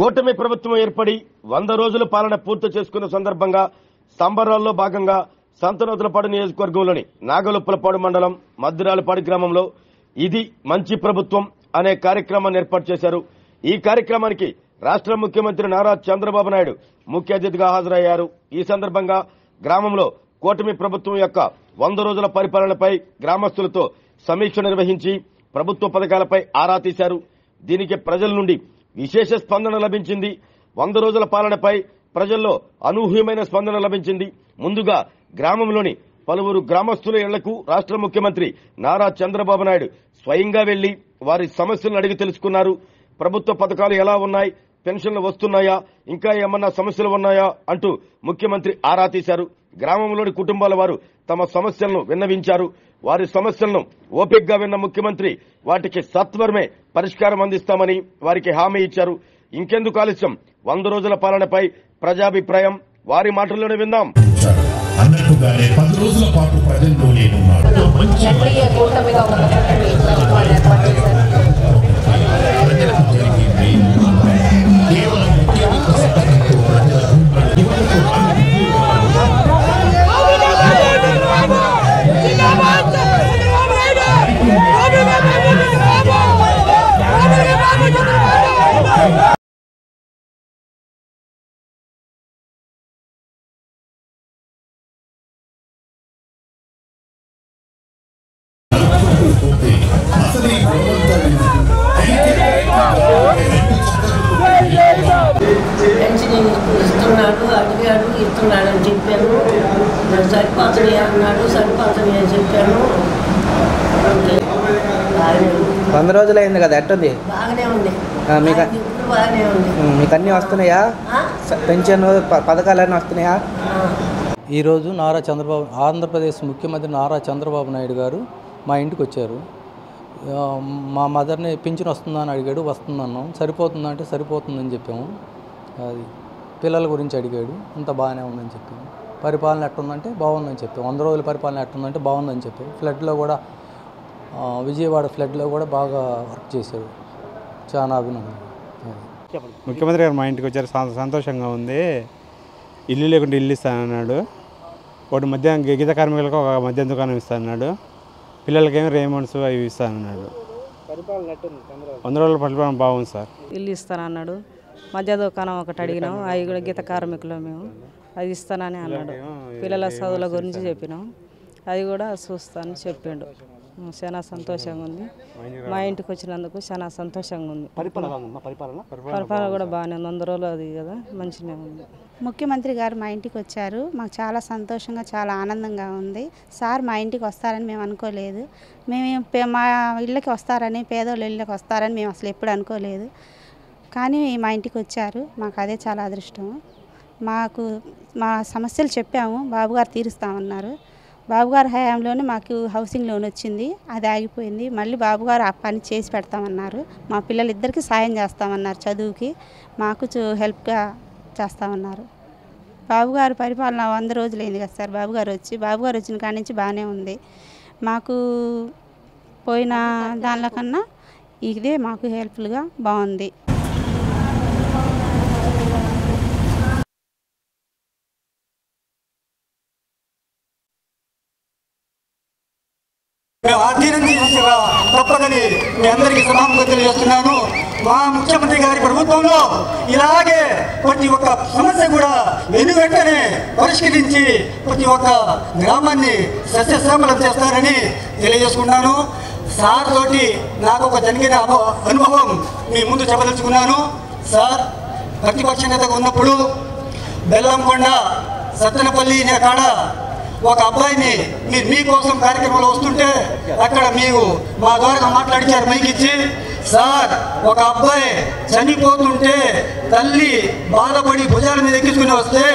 కూటమి ప్రభుత్వం ఏర్పడి 100 రోజుల పాలన పూర్తి చేసుకున్న సందర్భంగా సంబరాల్లో భాగంగా సంతనూతలపాడు నియోజకవర్గంలోని నాగలుప్పలపాడు మండలం మద్దిరాలపాడు గ్రామంలో ఇది మంచి ప్రభుత్వం అనే కార్యక్రమాన్ని ఏర్పాటు చేశారు. ఈ కార్యక్రమానికి రాష్ట్ర ముఖ్యమంత్రి నారా చంద్రబాబు నాయుడు ముఖ్య అతిథిగా హాజరయ్యారు. ఈ సందర్భంగా గ్రామంలో కూటమి ప్రభుత్వం యొక్క 100 రోజుల పరిపాలనపై గ్రామస్తులతో సమీక్ష నిర్వహించి ప్రభుత్వ పథకాలపై ఆరా తీశారు. దీనికి ప్రజల నుండి విశేష స్పందన లభించింది. 100 రోజుల పాలనపై ప్రజల్లో అనూహ్యమైన స్పందన లభించింది. ముందుగా గ్రామంలోని పలువురు గ్రామస్తుల ఇళ్లకు రాష్ట్ర ముఖ్యమంత్రి నారా చంద్రబాబు నాయుడు స్వయంగా వెళ్లి వారి సమస్యలను అడిగి తెలుసుకున్నారు. ప్రభుత్వ పథకాలు ఎలా ఉన్నాయి, పెన్షన్లు వస్తున్నాయా, ఇంకా ఏమన్నా సమస్యలు ఉన్నాయా అంటూ ముఖ్యమంత్రి ఆరా తీశారు. గ్రామంలోని కుటుంబాల వారు తమ సమస్యలను విన్నవించారు. వారి సమస్యలను ఓపికగా విన్న ముఖ్యమంత్రి వాటికి సత్వరమే పరిష్కారం అందిస్తామని వారికి హామీ ఇచ్చారు. ఇంకెందుకు ఆలస్యం, 100 రోజుల పాలనపై ప్రజాభిప్రాయం వారి మాటల్లోనే విందాం. అన్నట్టుగానే 10 రోజుల పాటు ప్రజల్లోనే ఉన్నారు. ఇస్తున్నాడు, అడిగాడు, ఇస్తున్నాడని చెప్పాను. నాకు సరిపోతుంది అన్నాడు, సరిపోతుంది అని చెప్పాను. 100 రోజులు అయింది కదా, ఎట్టుంది? బాగానే ఉంది, ఇప్పుడు బాగానే ఉంది. మీకు అన్నీ వస్తున్నాయా? పెన్షన్ పథకాలన్నీ వస్తున్నాయా? ఈరోజు ఆంధ్రప్రదేశ్ ముఖ్యమంత్రి నారా చంద్రబాబు నాయుడు గారు మా ఇంటికి వచ్చారు. మా మదర్ని పింఛన్ వస్తుందని అడిగాడు, వస్తుందన్నాం. సరిపోతుందంటే సరిపోతుందని చెప్పాము. అది పిల్లల గురించి అడిగాడు, అంత బాగానే ఉందని చెప్పాము. పరిపాలన ఎట్టుందంటే బాగుందని చెప్పాము. 100 రోజుల పరిపాలన ఎట్టుందంటే బాగుందని చెప్పాము. ఫ్లడ్లో కూడా విజయవాడ ఫ్లడ్లో కూడా బాగా వర్క్ చేశారు. చాలా అభినందన. ముఖ్యమంత్రి గారు మా ఇంటికి వచ్చారు, సంతోషంగా ఉంది. ఇల్లు లేకుంటే ఇల్లు ఇస్తానన్నాడు. ఒకటి మధ్యాహ్నం గీత కార్మికులకు ఒక మధ్యాహ్న దుకాణం ఇస్తానన్నాడు. పిల్లలకేమో రేమండ్స్ అవి ఇస్తానన్నాడు. 100 రోజుల పరిపాలన బాగుంది సార్. ఇల్లు ఇస్తానన్నాడు. మధ్య దుకాణం ఒకటి అడిగినాం, అవి కూడా గీత కార్మికులు మేము, అది ఇస్తానని అన్నాడు. పిల్లల చదువుల గురించి చెప్పినాం, అది కూడా చూస్తానని చెప్పిండు. చాలా సంతోషంగా ఉంది. మా ఇంటికి వచ్చినందుకు చాలా సంతోషంగా ఉంది. పరిపాలన కూడా బాగానే ఉంది. 100 రోజులు అది కదా, మంచిగా ఉంది. ముఖ్యమంత్రి గారు మా ఇంటికి వచ్చారు. మాకు చాలా సంతోషంగా, చాలా ఆనందంగా ఉంది. సార్ మా ఇంటికి వస్తారని మేము అనుకోలేదు. మేము మా ఇళ్ళకి వస్తారని, పేదోళ్ళ ఇళ్ళకి వస్తారని మేము అసలు ఎప్పుడు అనుకోలేదు. కానీ మా ఇంటికి వచ్చారు, మాకు అదే చాలా అదృష్టం. మా సమస్యలు చెప్పాము, బాబుగారు తీరుస్తామన్నారు. బాబుగారు హయాంలోనే మాకు హౌసింగ్ లోన్ వచ్చింది, అది ఆగిపోయింది. మళ్ళీ బాబుగారు ఆ పని చేసి పెడతామన్నారు. మా పిల్లలిద్దరికీ సాయం చేస్తామన్నారు, చదువుకి మాకు హెల్ప్గా చేస్తామన్నారు. బాబుగారు పరిపాలన 100 రోజులు అయింది కదా సార్. బాబుగారు వచ్చిన కాడి నుంచి బాగానే ఉంది. మాకు పోయిన దానిలో కన్నా ఇదే మాకు హెల్ప్ఫుల్గా బాగుంది. తప్పదని మీ అందరికీ సమానంగా తెలియజేస్తున్నాను. మా ముఖ్యమంత్రి గారి ప్రభుత్వంలో ఇలాగే ప్రతి ఒక్క సమస్య కూడా వెంటనే పరిష్కరించి ప్రతి ఒక్క గ్రామాన్ని సస్యశ్యామలం చేస్తారని తెలియజేసుకున్నాను. సార్ తోటి నాకు ఒక జరిగిన అనుభవం మీ ముందు చెప్పదలుచుకున్నాను. సార్ ప్రతిపక్ష నేతగా ఉన్నప్పుడు బెల్లంకొండ సత్తెనపల్లి కాడ ఒక అబ్బాయిని మీకోసం కార్యక్రమంలో వస్తుంటే అక్కడ మీరు మా ద్వారా మాట్లాడించారు మైక్ ఇచ్చి. సార్, ఒక అబ్బాయి చనిపోతుంటే తల్లి బాధపడి భుజాల మీద ఎక్కించుకుని వస్తే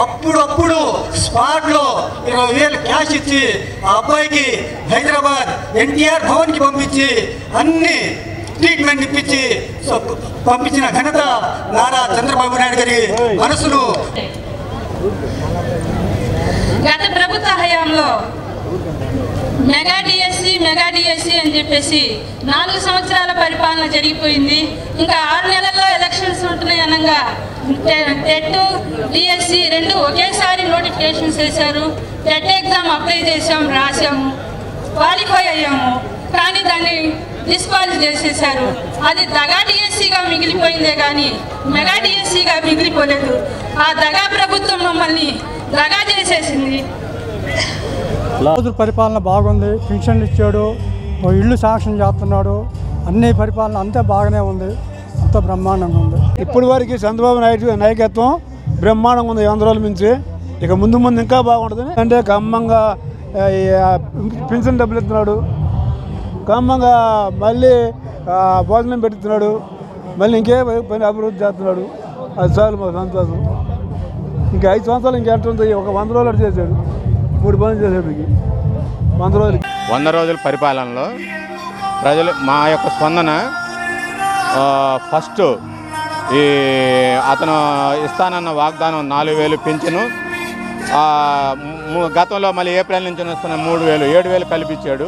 అప్పుడు స్పాట్లో 20,000 క్యాష్ ఇచ్చి ఆ అబ్బాయికి హైదరాబాద్ ఎన్టీఆర్ భవన్కి పంపించి అన్ని ట్రీట్మెంట్ ఇప్పించి పంపించిన ఘనత నారా చంద్రబాబు నాయుడు గారి మనసును. గత ప్రభుత్వ హయాంలో మెగా డిఎస్సి అని చెప్పేసి 4 సంవత్సరాల పరిపాలన జరిగిపోయింది. ఇంకా 6 నెలల్లో ఎలక్షన్స్ ఉంటున్నాయి అనగా టెట్ డిఎస్సి 2 ఒకేసారి నోటిఫికేషన్స్ వేశారు. టెట్ ఎగ్జామ్ అప్లై చేసాము, రాసాము, క్వాలిఫై అయ్యాము. కానీ దాన్ని డిస్క్వాలిఫై చేసేసారు. అది దగా డిఎస్సిగా మిగిలిపోయిందే కానీ మెగా డిఎస్సిగా మిగిలిపోలేదు. ఆ దగా ప్రభుత్వం మమ్మల్ని దగా చేసేసింది. రోజుల పరిపాలన బాగుంది. పెన్షన్లు ఇచ్చాడు, ఇళ్ళు శాంక్షన్ చేస్తున్నాడు. అన్ని పరిపాలన అంతా బాగానే ఉంది, అంతా బ్రహ్మాండంగా ఉంది. ఇప్పటి వరకు చంద్రబాబు నాయుడు నాయకత్వం బ్రహ్మాండంగా ఉంది. 100 రోజుల నుంచి ఇక ముందు ఇంకా బాగుంటుంది. అంటే ఖమ్మంగా పెన్షన్ డబ్బులు ఇస్తున్నాడు, ఖమ్మంగా మళ్ళీ భోజనం పెడుతున్నాడు, మళ్ళీ ఇంకే పని అభివృద్ధి చేస్తున్నాడు. అది చాలు మాకు సంతోషం. ఇంకా 5 సంవత్సరాలు ఇంకెంటుంది. ఒక 100 రోజులు చేశాడు, 3 పనులు చేసేటికి 100 రోజులు. 100 రోజుల పరిపాలనలో ప్రజలు మా యొక్క స్పందన ఫస్ట్ ఈ అతను ఇస్తానన్న వాగ్దానం 4,000 పెంచును. గతంలో మళ్ళీ ఏప్రిల్ నుంచి వస్తున్న 3,000, 7,000 కల్పించాడు.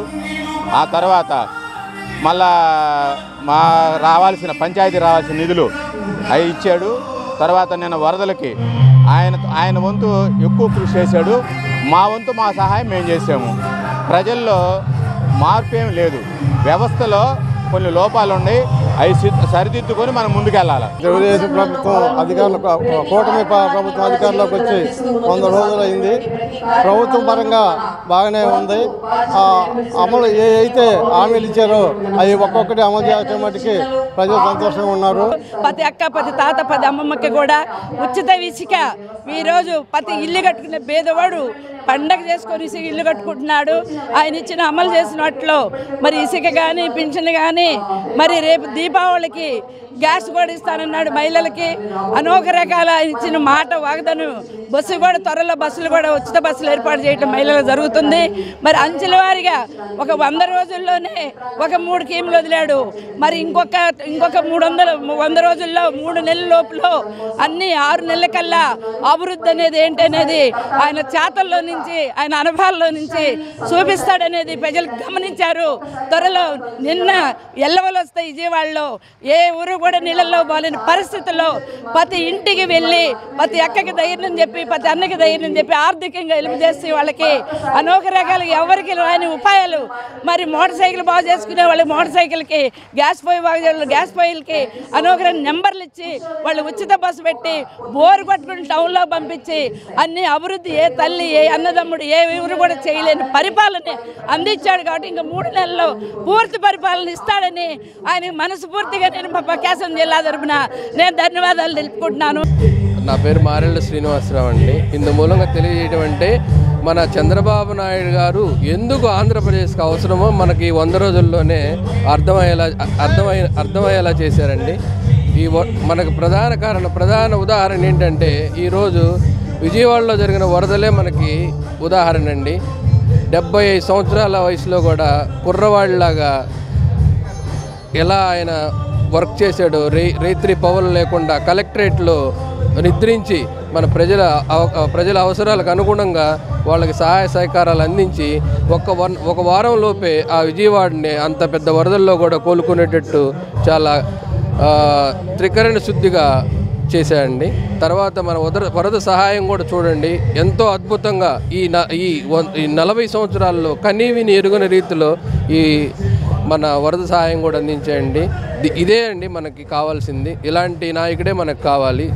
ఆ తర్వాత మళ్ళా పంచాయతీ రావాల్సిన నిధులు అవి ఇచ్చాడు. తర్వాత నిన్న వరదలకి ఆయన వంతు ఎక్కువ కృషి చేశాడు. మా వంతు మా సహాయం మేము చేసాము. ప్రజల్లో మార్పు ఏం లేదు. వ్యవస్థలో కొన్ని లోపాలు ఉన్నాయి, అవి సరిదిద్దుకొని మనం ముందుకెళ్ళాలి. తెలుగుదేశం ప్రభుత్వం కూటమి ప్రభుత్వం అధికారంలోకి వచ్చి 100 రోజులు అయింది. ప్రభుత్వం పరంగా బాగానే ఉంది. అమలు అయితే హామీలు ఇచ్చారో అవి ఒక్కొక్కటి అమలు చేయడం మటుకి ప్రజలు సంతోషంగా ఉన్నారు. ప్రతి అక్క, ప్రతి తాత, ప్రతి అమ్మమ్మకి కూడా ఉచిత ఇసుక ఈరోజు ప్రతి ఇల్లు కట్టుకునే పేదవాడు పండగ చేసుకొని ఇసుక ఇల్లు కట్టుకుంటున్నాడు. ఆయన ఇచ్చిన అమలు చేసినట్లు మరి ఇసుక కానీ పింఛన్ కానీ మరి రేపు దీపావళికి గ్యాస్ కూడా ఇస్తానన్నాడు మహిళలకి. అనేక రకాల ఆయన ఇచ్చిన మాట వాగ్దానం. బస్సు కూడా త్వరలో బస్సులు కూడా ఉచిత బస్సులు ఏర్పాటు చేయడం మహిళలకు జరుగుతుంది. మరి అంచెల వారీగా ఒక 100 రోజుల్లోనే ఒక 3 స్కీములు వదిలాడు. మరి ఇంకొక 100 రోజుల్లో 3 నెలల లోపల అన్ని 6 నెలల కల్లా అభివృద్ధి అనేది ఏంటనేది ఆయన చేతల్లో నుంచి, ఆయన అనుభవాల్లో నుంచి చూపిస్తాడనేది ప్రజలు గమనించారు. త్వరలో నిన్న ఎల్లవలు వస్తాయి విజయవాడలో. ఏ ఊరు కూడా నీళ్ళల్లో పోలేని పరిస్థితుల్లో ప్రతి ఇంటికి వెళ్ళి ప్రతి అక్కకి ధైర్యం చెప్పి, ప్రతి అన్నకి ధైర్యం చెప్పి ఆర్థికంగా హెల్ప్ చేస్తే వాళ్ళకి అనేక రకాల ఎవరికి రాని ఉపాయాలు. మరి మోటార్ సైకిల్ బాగు చేసుకునే వాళ్ళకి మోటార్ సైకిల్కి, గ్యాస్ పొయ్యి బాగు చేయాలి గ్యాస్ పొయ్యిలకి అనేక నెంబర్లు ఇచ్చి వాళ్ళు ఉచిత బస్సు పెట్టి బోరు కొట్టుకుని టౌన్లో పంపించి అన్ని అభివృద్ధి ఏ తల్లి, ఏ అన్నదమ్ముడు, ఏ ఊరు కూడా చేయలేని పరిపాలన అందించాడు. కాబట్టి ఇంకా 3 నెలల్లో పూర్తి పరిపాలన ఇస్తాడని ఆయన మనస్ఫూర్తిగా నేను ప్రకాశం జిల్లా తరపున నేను ధన్యవాదాలు తెలుపుకుంటున్నాను. నా పేరు మారెళ్ళ శ్రీనివాసరావు అండి. ఇందు మూలంగా తెలియజేయడం అంటే మన చంద్రబాబు నాయుడు గారు ఎందుకు ఆంధ్రప్రదేశ్కి అవసరమో మనకి 100 రోజుల్లోనే అర్థమయ్యేలా చేశారండి. మనకు ప్రధాన ఉదాహరణ ఏంటంటే ఈరోజు విజయవాడలో జరిగిన వరదలే మనకి ఉదాహరణ అండి. 75 సంవత్సరాల వయసులో కూడా కుర్రవాడిలాగా ఎలా ఆయన వర్క్ చేశాడు. రైత్రి పవలు లేకుండా కలెక్టరేట్లో నిద్రించి మన ప్రజల అవసరాలకు అనుగుణంగా వాళ్ళకి సహాయ సహకారాలు అందించి ఒక వారం లోపే ఆ విజయవాడని అంత పెద్ద వరదల్లో కూడా కోలుకునేటట్టు చాలా త్రికరణ శుద్ధిగా చేశాయండి. తర్వాత మన వరద సహాయం కూడా చూడండి ఎంతో అద్భుతంగా ఈ 40 సంవత్సరాల్లో కనీవిని ఎరుగని రీతిలో ఈ మన వరద సహాయం కూడా అందించేయండి. ఇదే అండి మనకి కావాల్సింది. ఇలాంటి నాయకుడే మనకు కావాలి.